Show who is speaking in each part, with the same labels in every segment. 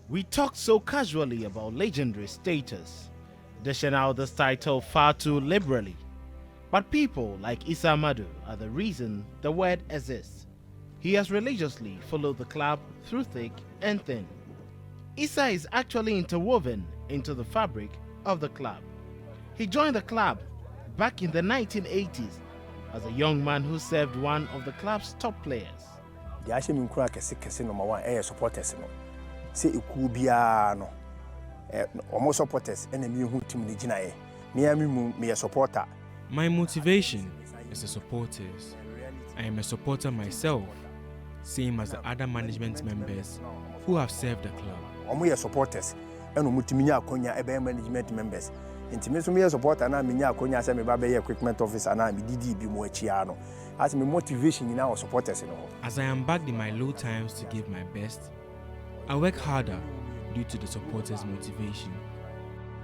Speaker 1: We talk so casually about legendary status, dishing out this title far too liberally. But people like Issah Amadu are the reason the word exists. He has religiously followed the club through thick and thin. Issah is actually interwoven into the fabric of the club. He joined the club back in the 1980s as a young man who served one of the club's top players.
Speaker 2: The Ashim Nkura kese number one air supporters no. Say iku bia no. Almost supporters enemy who team ni gina e. Me a supporter.
Speaker 3: My motivation is the supporters. I am a supporter myself, same as the other management members who have served the club.
Speaker 2: Omo supporters eno mutimi nya akonya ebe management members. Intimi so me supporter na me nya akonya se me ba be equipment officer na me didi bi mo achia no. As my motivation in our supporters no.
Speaker 3: As I am backed in my low times to give my best, I work harder due to the supporters' motivation.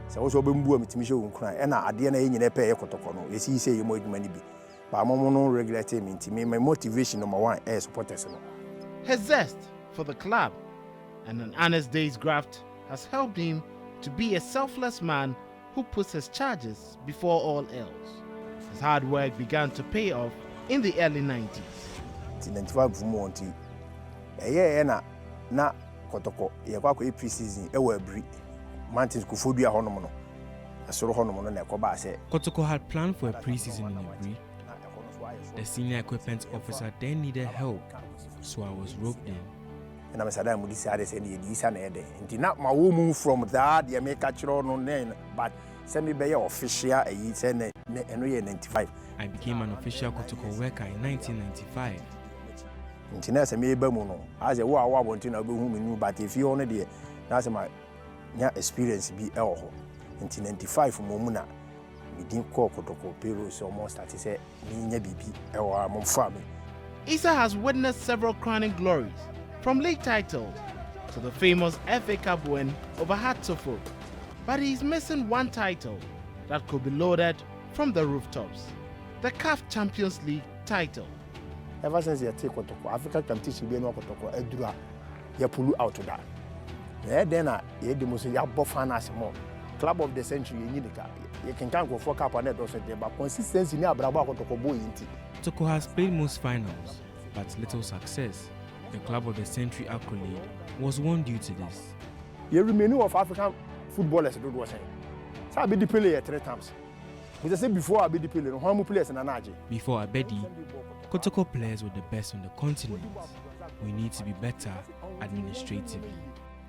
Speaker 2: So also be mbu amitimi show nkran e na ade na yenyine pe Kotoko no. Yesi say yemo adwuma ni bi. But I'm no regular team intimi my motivation number one is supporters no.
Speaker 1: His zest for the club and an honest day's graft has helped him to be a selfless man who puts his charges before all else. His hard work began to pay off in the early 90s.
Speaker 2: In 95 months, na Kotoko, ye kwa pre-season, every Mountains Kufobia Honomono. A sort of Honomono Nekoba said.
Speaker 3: Kotoko had planned for a pre-season in Ebri. The senior equipment officer then needed help, so I was roped in.
Speaker 2: And I'm Sadam with this other said, Issah Amadu. And did not my woman from that, the American no name, but send me by official a year 95.
Speaker 3: I became an official Kotoko worker in 1995.
Speaker 2: Intiness me bemuno. As a wa want to know whom we knew, but if you only dear, that's my experience be el. In 95 from Momuna, we didn't call Kotoko Peru, so almost at say, me baby, our mom family.
Speaker 1: Issah has witnessed several crowning glories, from league titles to the famous FA Cup win over Hartlepool. But he is missing one title that could be loaded from the rooftops: the CAF Champions League title.
Speaker 2: Ever since you take Kotoko, Africa competition be no Kotoko, Edura, you pull out to that. Then you the most finance more. Club of the century, you can go for cup and that also there, but consistency near Brabo Kotoko boy.
Speaker 3: Kotoko has played most finals, but little success. The Club of the Century accolade was won due to this.
Speaker 2: You remain of African footballers, do was saying. So I be the player 3 times. As I said before, I be the player, how many players in Anaji?
Speaker 3: Before Abedi, Kotoko players were the best on the continent. We need to be better administratively.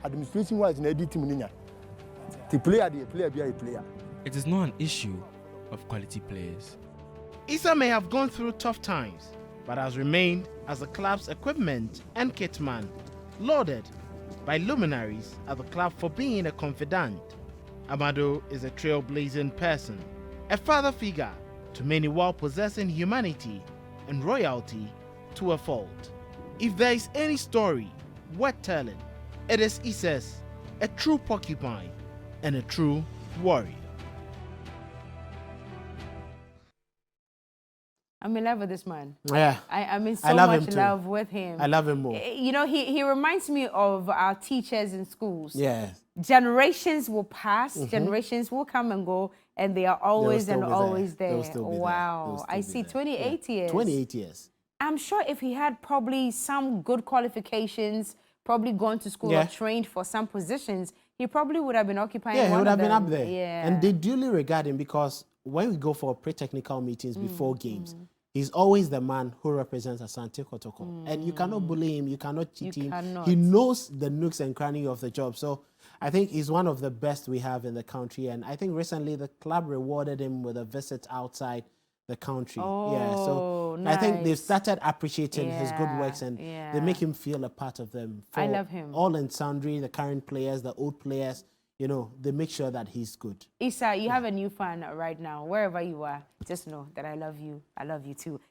Speaker 2: Administration wise, in the team, the player be a player.
Speaker 3: It is not an issue of quality players.
Speaker 1: Issah may have gone through tough times, but has remained as the club's equipment and kitman, lauded by luminaries at the club for being a confidant. Amadu is a trailblazing person, a father figure to many while possessing humanity and royalty to a fault. If there is any story worth telling, it is Issah's, a true porcupine and a true warrior.
Speaker 4: I'm in love with this man.
Speaker 1: Yeah.
Speaker 4: I'm in so much love with him.
Speaker 1: I love him more.
Speaker 4: You know, he reminds me of our teachers in schools.
Speaker 1: Yeah.
Speaker 4: Generations will pass, generations will come and go, and they are always and always there. Wow. I see 28 years.
Speaker 1: 28 years.
Speaker 4: I'm sure if he had probably some good qualifications, probably gone to school or trained for some positions, he probably would have been occupying one of them.
Speaker 1: Yeah, he would have been up there.
Speaker 4: Yeah.
Speaker 1: And they duly regard him because when we go for pre-technical meetings before games, he's always the man who represents Asante Kotoko. And you cannot bully him, you cannot cheat him. He knows the nooks and crannies of the job. So I think he's one of the best we have in the country. And I think recently the club rewarded him with a visit outside the country. So
Speaker 4: nice.
Speaker 1: I think they've started appreciating his good works and they make him feel a part of them.
Speaker 4: I love him.
Speaker 1: All and sundry, the current players, the old players, you know, they make sure that he's good.
Speaker 4: Issah, you have a new fan right now. Wherever you are, just know that I love you. I love you too.